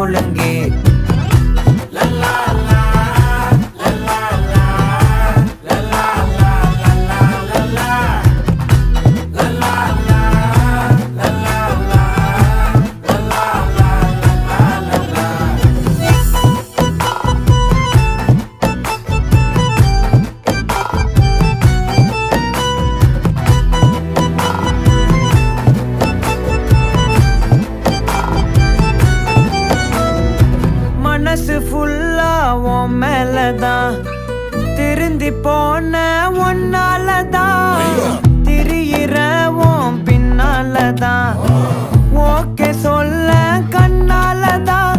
ஒழுங்கு. மனசு ஃபுல்லா உன் மேலதான், திருந்தி போன ஒன்னாலதான், திரியிற உன் பின்னாலதான், ஓகே சொல்ல கண்ணாலதான்.